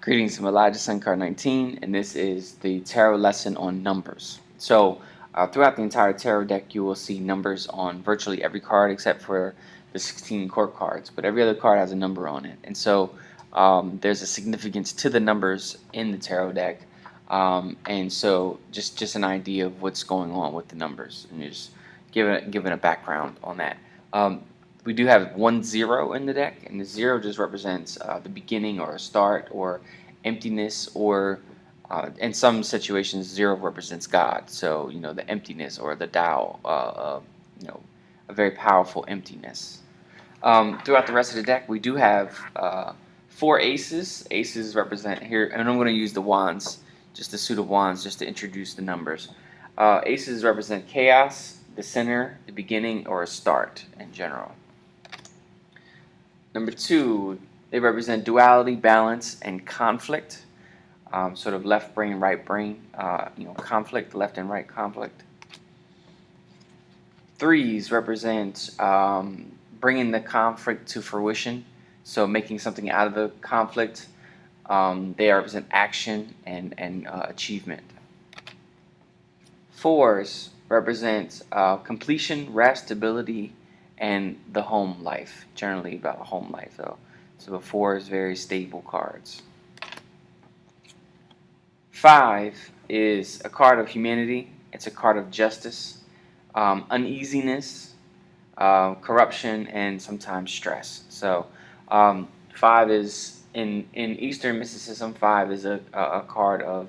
Greetings, I'm Elijah Sun, card 19, and this is the tarot lesson on numbers. So, throughout the entire tarot deck, you will see numbers on virtually every card except for the 16 court cards, but every other card has a number on it. And so, there's a significance to the numbers in the tarot deck, and so just an idea of what's going on with the numbers, and just giving a background on that. We do have 1-0 in the deck, and the 0 just represents the beginning or a start or emptiness, or in some situations 0 represents God. So the emptiness or the Tao, a very powerful emptiness. Throughout the rest of the deck, we do have 4 aces. Aces represent here, and I'm going to use the wands, just a suit of wands, just to introduce the numbers. Aces represent chaos, the center, the beginning, or a start in general. Number 2, they represent duality, balance, and conflict. Sort of left brain, right brain, conflict, left and right conflict. 3s represent bringing the conflict to fruition, so making something out of the conflict. They represent action and achievement. 4s represent completion, rest, stability, and the home life, generally about a home life though. So the 4 is very stable cards. 5 is a card of humanity. It's a card of justice, uneasiness, corruption, and sometimes stress. So 5 is, in Eastern mysticism, 5 is a card of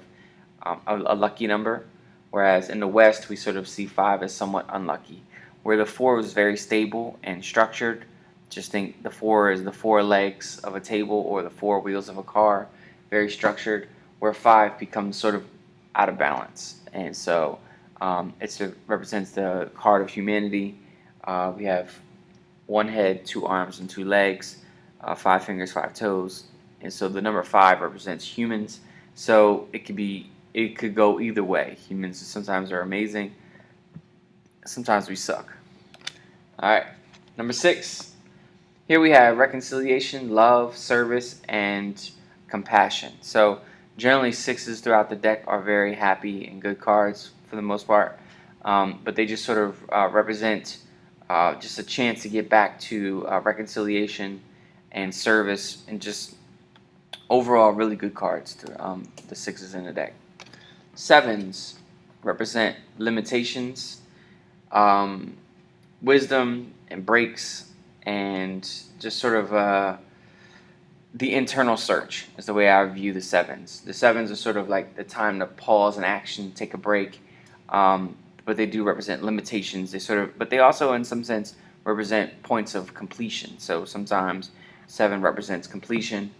a lucky number, whereas in the West we sort of see 5 as somewhat unlucky. Where the 4 is very stable and structured, just think the 4 is the 4 legs of a table or the 4 wheels of a car, very structured, where 5 becomes sort of out of balance. And so it represents the card of humanity. We have 1 head, 2 arms, and 2 legs, 5 fingers, 5 toes. And so the number 5 represents humans. So it could go either way. Humans sometimes are amazing. Sometimes we suck. Alright, number 6. Here we have reconciliation, love, service, and compassion. So generally 6s throughout the deck are very happy and good cards for the most part. But they just sort of represent just a chance to get back to reconciliation and service, and just overall really good cards to the 6s in the deck. 7s represent limitations, wisdom and breaks, and just sort of the internal search is the way I view the 7s. The 7s are sort of like the time to pause in action, take a break, but they do represent limitations. But they also, in some sense, represent points of completion. So sometimes 7 represents completion,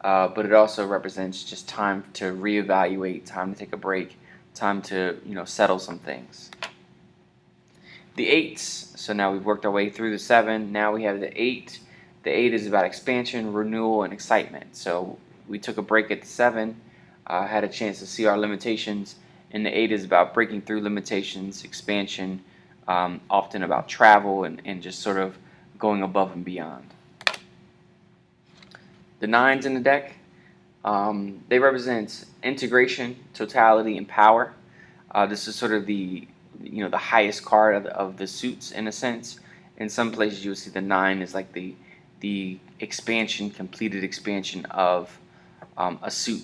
but it also represents just time to reevaluate, time to take a break, time to settle some things. The 8s, so now we've worked our way through the 7, now we have the 8. The 8 is about expansion, renewal, and excitement. So we took a break at the 7, had a chance to see our limitations, and the 8 is about breaking through limitations, expansion, often about travel and just sort of going above and beyond. The 9s in the deck, they represent integration, totality, and power. This is sort of the highest card of the suits in a sense. In some places you will see the 9 is like the expansion, completed expansion of a suit.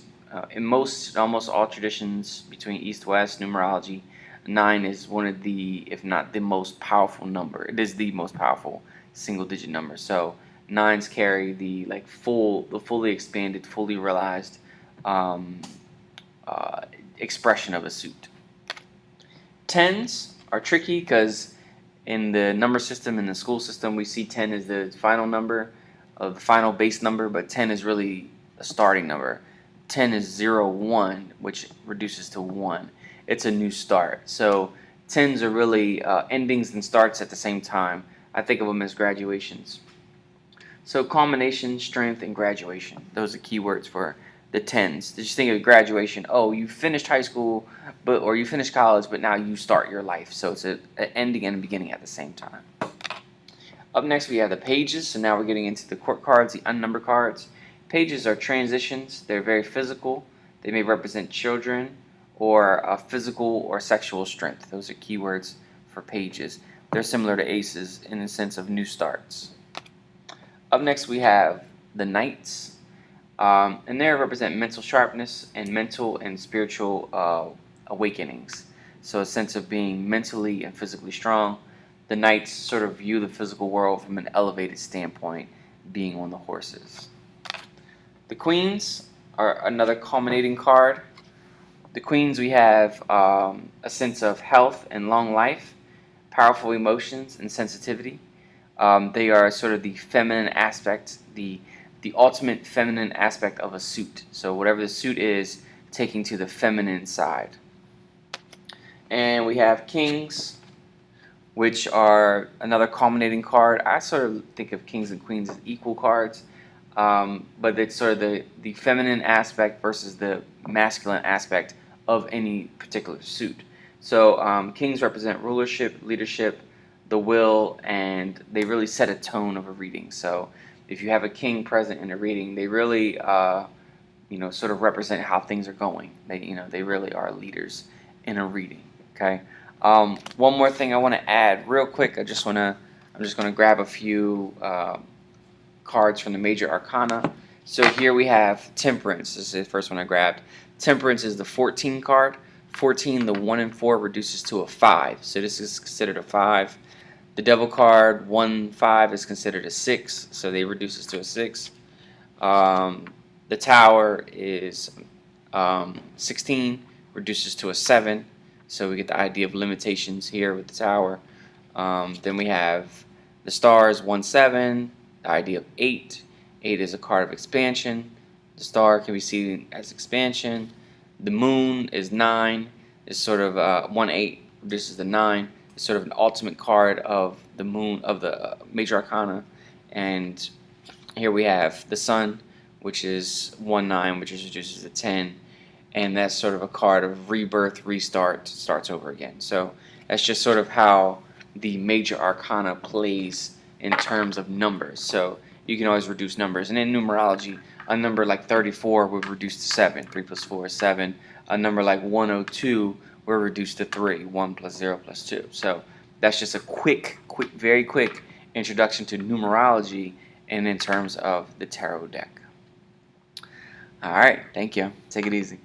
In almost all traditions between East-West numerology, 9 is one of the, if not the most powerful number. It is the most powerful single-digit number. So 9s carry the fully expanded, fully realized expression of a suit. 10s are tricky because in the number system, in the school system, we see 10 as the final number, the final base number, but 10 is really a starting number. 10 is 0, 1, which reduces to 1. It's a new start. So 10s are really endings and starts at the same time. I think of them as graduations. So culmination, strength, and graduation. Those are keywords for the 10s. Just think of graduation. Oh, you finished high school, or you finished college, but now you start your life. So it's an ending and a beginning at the same time. Up next we have the pages. So now we're getting into the court cards, the unnumbered cards. Pages are transitions. They're very physical. They may represent children or physical or sexual strength. Those are keywords for pages. They're similar to aces in the sense of new starts. Up next we have the knights, and they represent mental sharpness and mental and spiritual awakenings. So a sense of being mentally and physically strong. The knights sort of view the physical world from an elevated standpoint, being on the horses. The queens are another culminating card. The queens, we have a sense of health and long life, powerful emotions and sensitivity. They are sort of the feminine aspect, the ultimate feminine aspect of a suit. So whatever the suit is, taking to the feminine side. And we have kings, which are another culminating card. I sort of think of kings and queens as equal cards, but it's sort of the feminine aspect versus the masculine aspect of any particular suit. So kings represent rulership, leadership, the will, and they really set a tone of a reading. So if you have a king present in a reading, they really sort of represent how things are going. They really are leaders in a reading. Okay. One more thing I want to add real quick. I'm just going to grab a few cards from the major arcana. So here we have Temperance. This is the first one I grabbed. Temperance is the 14 card. 14, the 1 and 4 reduces to a 5. So this is considered a 5. The Devil card, 1, 5 is considered a 6. So they reduces to a 6. The Tower is 16, reduces to a 7. So we get the idea of limitations here with the Tower. Then we have the Stars, 1, 7. The idea of 8. 8 is a card of expansion. The Star can be seen as expansion. The Moon is 9. It's sort of 1, 8 reduces to 9. It's sort of an ultimate card of the Moon, of the major arcana. And here we have the Sun, which is 1, 9, which reduces to 10. And that's sort of a card of rebirth, restart, starts over again. So that's just sort of how the major arcana plays in terms of numbers. So you can always reduce numbers. And in numerology, a number like 34 would reduce to 7. 3 plus 4 is 7. A number like 102 will reduce to 3. 1 plus 0 plus 2. So that's just a very quick introduction to numerology and in terms of the tarot deck. All right, thank you. Take it easy.